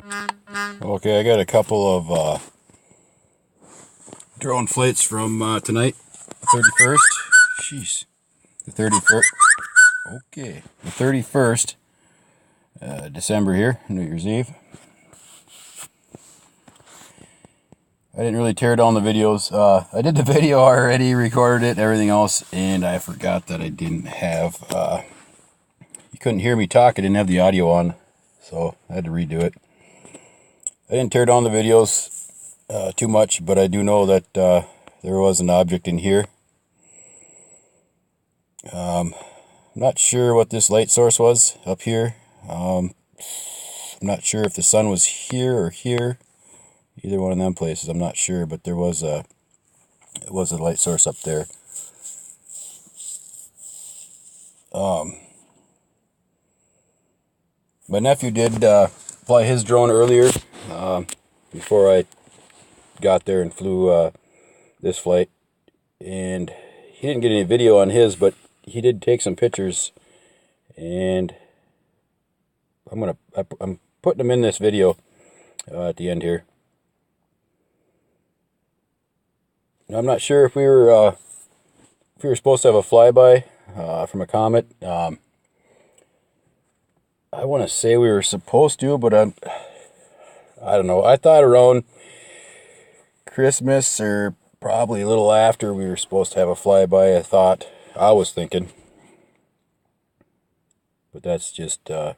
Okay, I got a couple of drone flights from tonight, 31st. Jeez, the 31st. Okay, the 31st, December here, New Year's Eve. I didn't really tear down the videos. I did the video already, recorded it, everything else, and I forgot that I didn't have. You couldn't hear me talk. I didn't have the audio on, so I had to redo it. I didn't tear down the videos too much, but I do know that there was an object in here. I'm not sure what this light source was up here. I'm not sure if the sun was here or here. Either one of them places, I'm not sure, but it was a light source up there. My nephew did fly his drone earlier before I got there and flew this flight, and he didn't get any video on his, but he did take some pictures, and I'm putting them in this video at the end here. I'm not sure if we were supposed to have a flyby from a comet. I want to say we were supposed to, but I don't know. I thought around Christmas or probably a little after we were supposed to have a flyby. I was thinking, but that's just I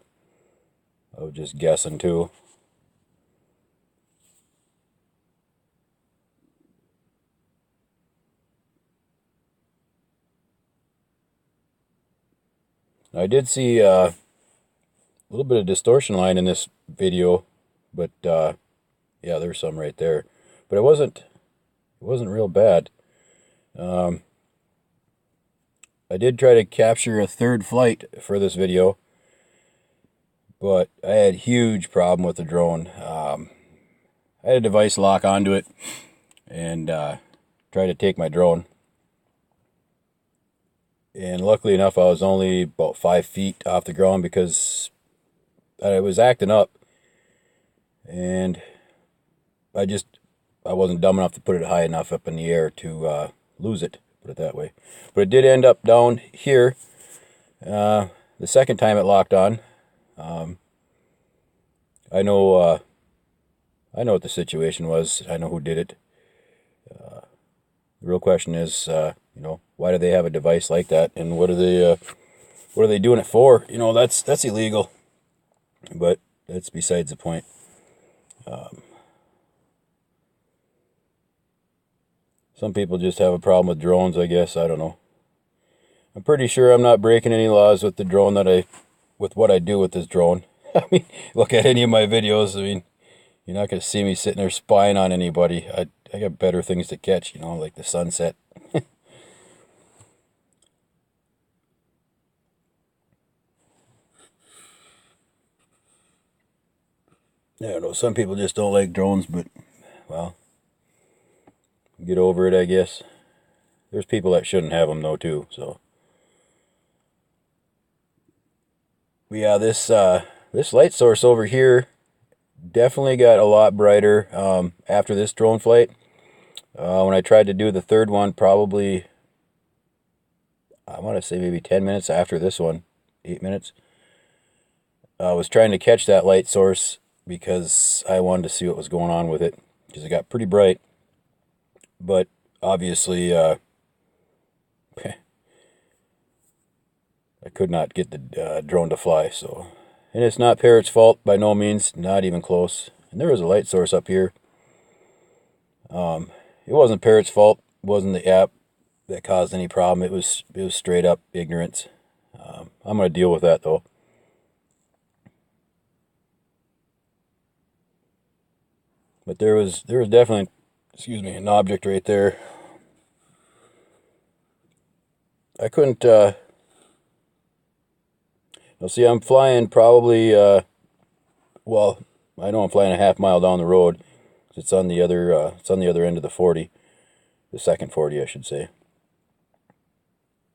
was just guessing too. I did see a little bit of distortion line in this video, but yeah, there's some right there. But it wasn't real bad. I did try to capture a third flight for this video, but I had a huge problem with the drone. I had a device lock onto it and tried to take my drone. And luckily enough, I was only about 5 feet off the ground because I was acting up. And I wasn't dumb enough to put it high enough up in the air to lose it, put it that way. But it did end up down here. The second time it locked on. I know what the situation was. I know who did it. The real question is, why do they have a device like that, and what are they doing it for? That's illegal. But that's besides the point. Some people just have a problem with drones, I guess. I don't know. I'm pretty sure I'm not breaking any laws with the drone with what I do with this drone. I mean, look at any of my videos. I mean, you're not going to see me sitting there spying on anybody. I got better things to catch, like the sunset. I don't know. Some people just don't like drones, but, well, get over it, I guess. There's people that shouldn't have them, though, too, so. But yeah, this light source over here definitely got a lot brighter after this drone flight. When I tried to do the third one, probably, I want to say maybe 10 minutes after this one, 8 minutes. I was trying to catch that light source because I wanted to see what was going on with it, because it got pretty bright. But obviously, I could not get the drone to fly. So, and it's not Parrot's fault by no means, not even close. And there was a light source up here. It wasn't Parrot's fault. It wasn't the app that caused any problem. It was straight up ignorance. I'm going to deal with that though. But there was definitely, an object right there. I couldn't. See, I'm flying probably. Well, I know I'm flying a half mile down the road. It's on the other. It's on the other end of the 40, the second 40, I should say.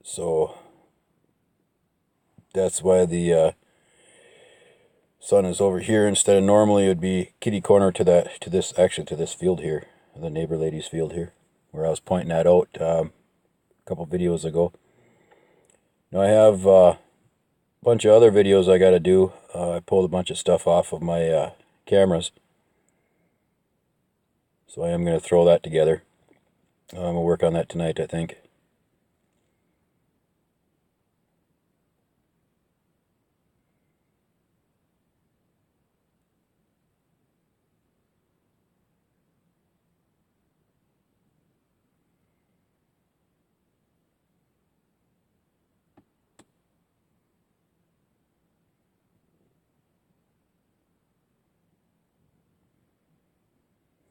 So that's why the sun is over here instead of normally it would be kitty corner to this field here, the neighbor lady's field here, where I was pointing that out a couple videos ago. Now I have a bunch of other videos I got to do. I pulled a bunch of stuff off of my cameras, so I am going to throw that together. I'm going to work on that tonight, I think.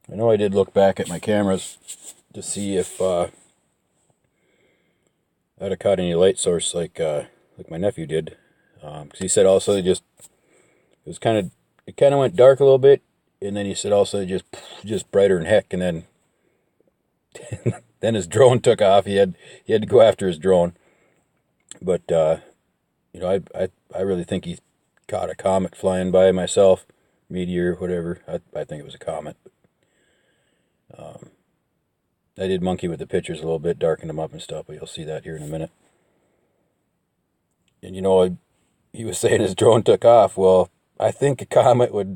I know I did look back at my cameras to see if I'd have caught any light source like my nephew did. 'Cause he said also it kind of went dark a little bit, and then he said also just brighter than heck, and then then his drone took off. He had to go after his drone, but I really think he caught a comet flying by myself, meteor, whatever. I think it was a comet. I did monkey with the pictures a little bit, darkened them up and stuff, but you'll see that here in a minute. And he was saying his drone took off. Well, I think a comet would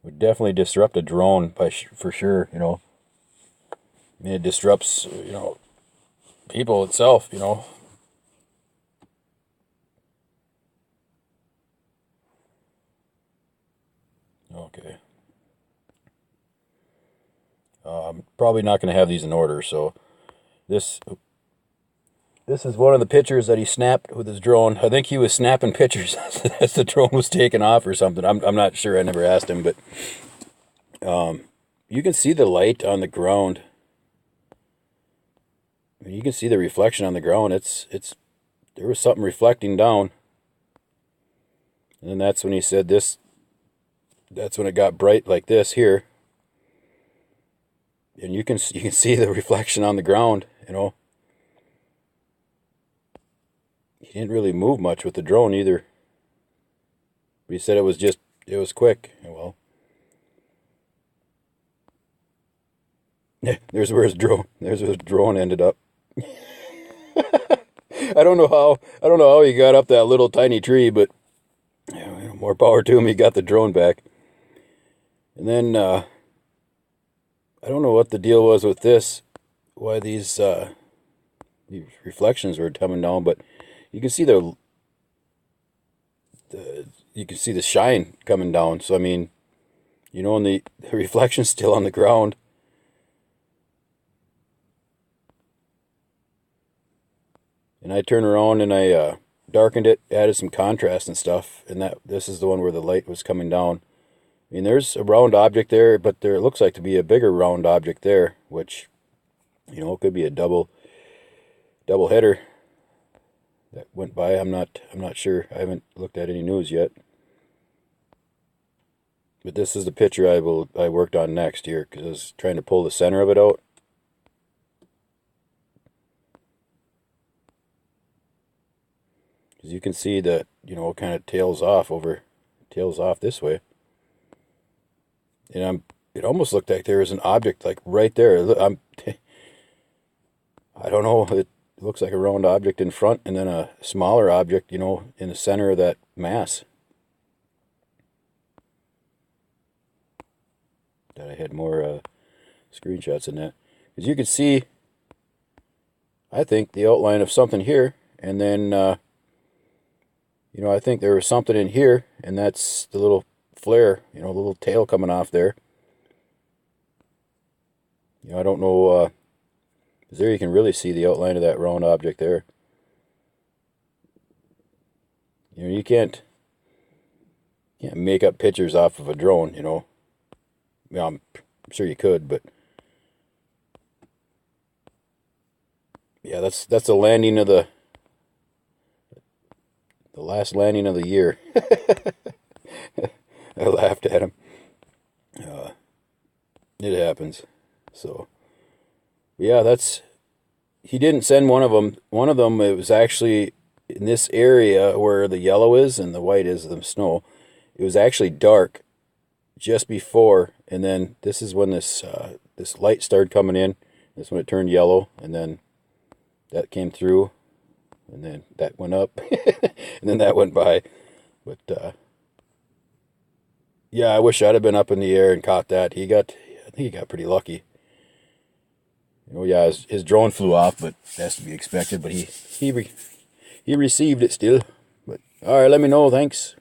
definitely disrupt a drone for sure. I mean, it disrupts people itself. Okay. I'm probably not going to have these in order, so this is one of the pictures that he snapped with his drone. I think he was snapping pictures as the drone was taking off or something. I'm not sure. I never asked him, but you can see the light on the ground. I mean, you can see the reflection on the ground. There was something reflecting down, and then that's when he said this. That's when it got bright like this here. And you can see the reflection on the ground, He didn't really move much with the drone either. But he said it was quick. Well, there's where his drone ended up. I don't know how he got up that little tiny tree, but more power to him. He got the drone back. And then I don't know what the deal was with this, why these reflections were coming down, but you can see you can see the shine coming down. So I mean, and the reflection's still on the ground. And I turned around and I darkened it, added some contrast and stuff, and this is the one where the light was coming down. I mean, there's a round object there, but it looks like to be a bigger round object there, which, it could be a double header that went by. I'm not sure. I haven't looked at any news yet. But this is the picture I worked on next here, because I was trying to pull the center of it out. Because you can see that, it kind of tails off this way. And it almost looked like there was an object like right there. I don't know. It looks like a round object in front, and then a smaller object, in the center of that mass. That I had more screenshots in that, because you can see, I think, the outline of something here, and then I think there was something in here, and that's the little flare, the little tail coming off there. I don't know, there you can really see the outline of that round object there. You can't make up pictures off of a drone, I'm sure you could, but yeah, that's the landing of the last landing of the year. I laughed at him. It happens. So, yeah, he didn't send one of them. One of them, it was actually in this area where the yellow is and the white is the snow, it was actually dark just before, and then this is when this light started coming in. That's when it turned yellow, and then that came through, and then that went up, and then that went by. But yeah, I wish I'd have been up in the air and caught that. I think he got pretty lucky. Oh yeah, his drone flew off, but that's to be expected. But he received it still. But all right, let me know. Thanks.